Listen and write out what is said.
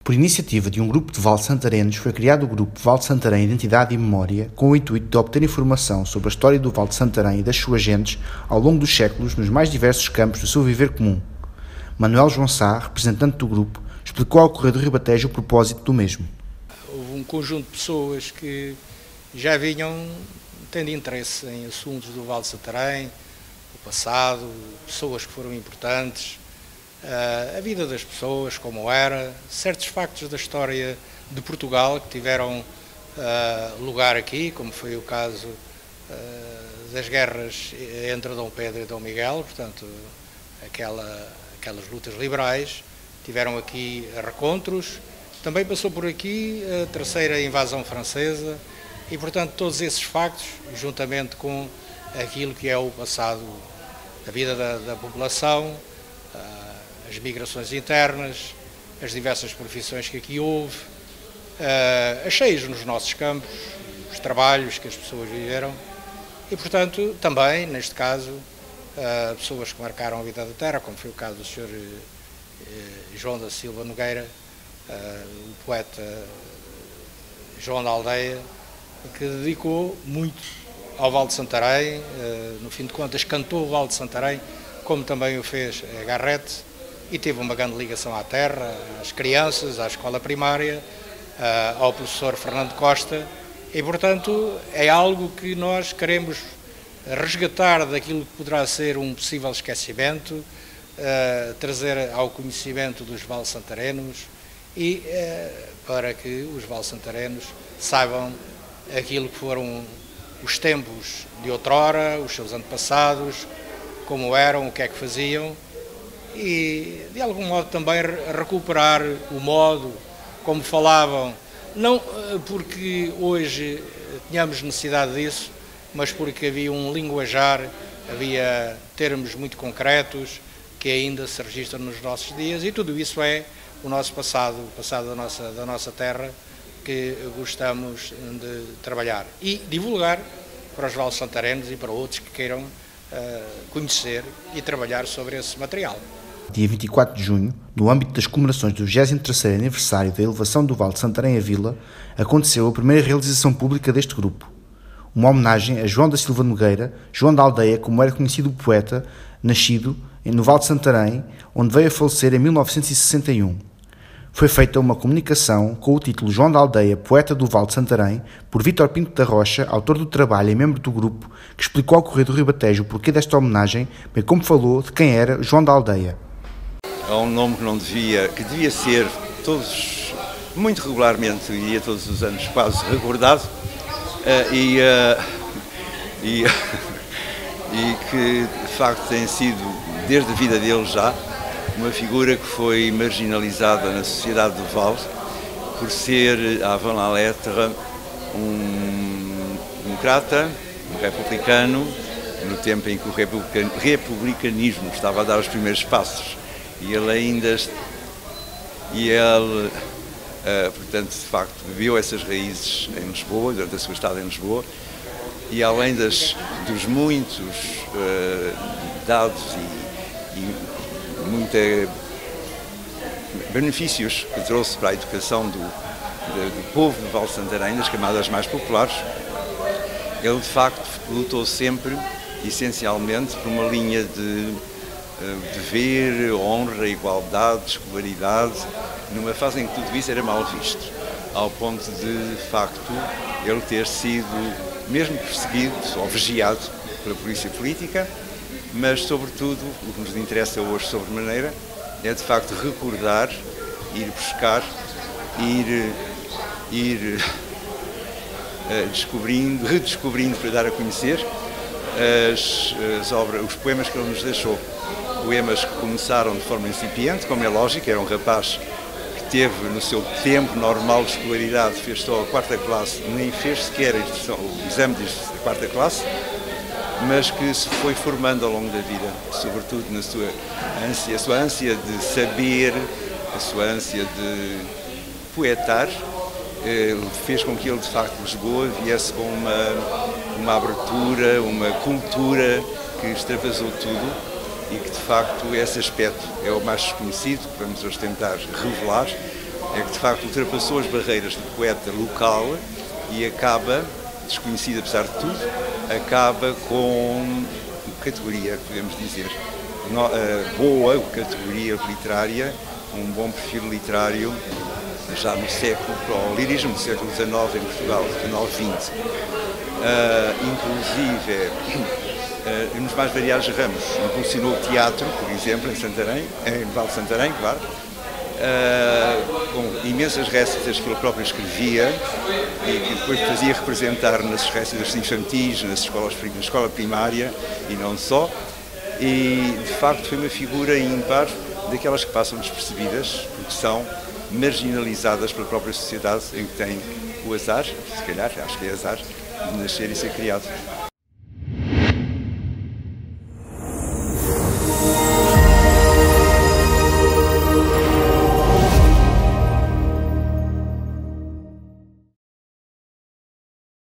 Por iniciativa de um grupo de val-santarenos, foi criado o grupo Val de Santarém Identidade e Memória, com o intuito de obter informação sobre a história do Val de Santarém e das suas gentes ao longo dos séculos nos mais diversos campos do seu viver comum. Manuel João Sá, representante do grupo, explicou ao Correio do Ribatejo o propósito do mesmo. Houve um conjunto de pessoas que já vinham tendo interesse em assuntos do Val de Santarém, o passado, pessoas que foram importantes, a vida das pessoas, como era, certos factos da história de Portugal que tiveram lugar aqui, como foi o caso das guerras entre Dom Pedro e Dom Miguel, portanto, aquelas lutas liberais, tiveram aqui recontros. Também passou por aqui a terceira invasão francesa e, portanto, todos esses factos, juntamente com aquilo que é o passado, a vida da população, as migrações internas, as diversas profissões que aqui houve, as cheias nos nossos campos, os trabalhos que as pessoas viveram e, portanto, também, neste caso, pessoas que marcaram a vida da terra, como foi o caso do Sr. João da Silva Nogueira, o poeta João da Aldeia, que dedicou muito ao Val de Santarém, no fim de contas cantou o Val de Santarém, como também o fez Garrett, e teve uma grande ligação à terra, às crianças, à escola primária, ao professor Fernando Costa, e portanto é algo que nós queremos resgatar daquilo que poderá ser um possível esquecimento, trazer ao conhecimento dos val-santarenos e para que os val-santarenos saibam aquilo que foram os tempos de outrora, os seus antepassados, como eram, o que é que faziam e de algum modo também recuperar o modo como falavam, não porque hoje tínhamos necessidade disso, mas porque havia um linguajar, havia termos muito concretos que ainda se registram nos nossos dias e tudo isso é o nosso passado, o passado da nossa terra que gostamos de trabalhar e divulgar para os val-santarenos e para outros que queiram conhecer e trabalhar sobre esse material. Dia 24 de junho, no âmbito das comemorações do 23º aniversário da elevação do Val de Santarém à Vila, aconteceu a primeira realização pública deste grupo. Uma homenagem a João da Silva Nogueira, João da Aldeia, como era conhecido o poeta, nascido no Val de Santarém, onde veio a falecer em 1961. Foi feita uma comunicação com o título João da Aldeia, poeta do Val de Santarém, por Vítor Pinto da Rocha, autor do trabalho e membro do grupo, que explicou ao Correio do Ribatejo o porquê desta homenagem, bem como falou de quem era João da Aldeia. É um nome que devia ser muito regularmente, e todos os anos quase recordado, e que de facto tem sido, desde a vida dele já, uma figura que foi marginalizada na sociedade do Val, por ser, avant la lettre, um democrata, um republicano, no tempo em que o republicanismo estava a dar os primeiros passos. Portanto, de facto, viveu essas raízes em Lisboa, durante a sua estada em Lisboa, e além dos muitos dados e muitos benefícios que trouxe para a educação do povo do Val de Santarém, das camadas mais populares, ele de facto lutou sempre, essencialmente, por uma linha de dever, honra, igualdade, escolaridade, numa fase em que tudo isso era mal visto, ao ponto de facto, ele ter sido mesmo perseguido ou vigiado pela polícia política, mas, sobretudo, o que nos interessa hoje sobremaneira é, de facto, recordar, ir buscar, redescobrindo para dar a conhecer as obras, os poemas que ele nos deixou. Poemas que começaram de forma incipiente, como é lógico, era um rapaz que teve no seu tempo normal de escolaridade, fez só a quarta classe, nem fez sequer o exame de quarta classe, mas que se foi formando ao longo da vida, sobretudo na sua ânsia de saber, a sua ânsia de poetar, fez com que ele, de facto, Lisboa viesse com uma abertura, uma cultura que extravasou tudo e que, de facto, esse aspecto é o mais desconhecido, que vamos hoje tentar revelar, é que de facto ultrapassou as barreiras do poeta local e acaba, desconhecido apesar de tudo, acaba com categoria, podemos dizer, boa categoria literária, um bom perfil literário já no século, para o lirismo do século XIX em Portugal, XIX-XX. Inclusive, nos mais variados ramos, impulsionou o teatro, por exemplo, em Santarém, em Val de Santarém, claro, com imensas récitas que ele próprio escrevia e que depois fazia representar nas récitas infantis, na escola primária e não só. E, de facto, foi uma figura ímpar daquelas que passam despercebidas, porque são marginalizadas pela própria sociedade em que tem o azar, se calhar, acho que é azar, de nascer e ser criado.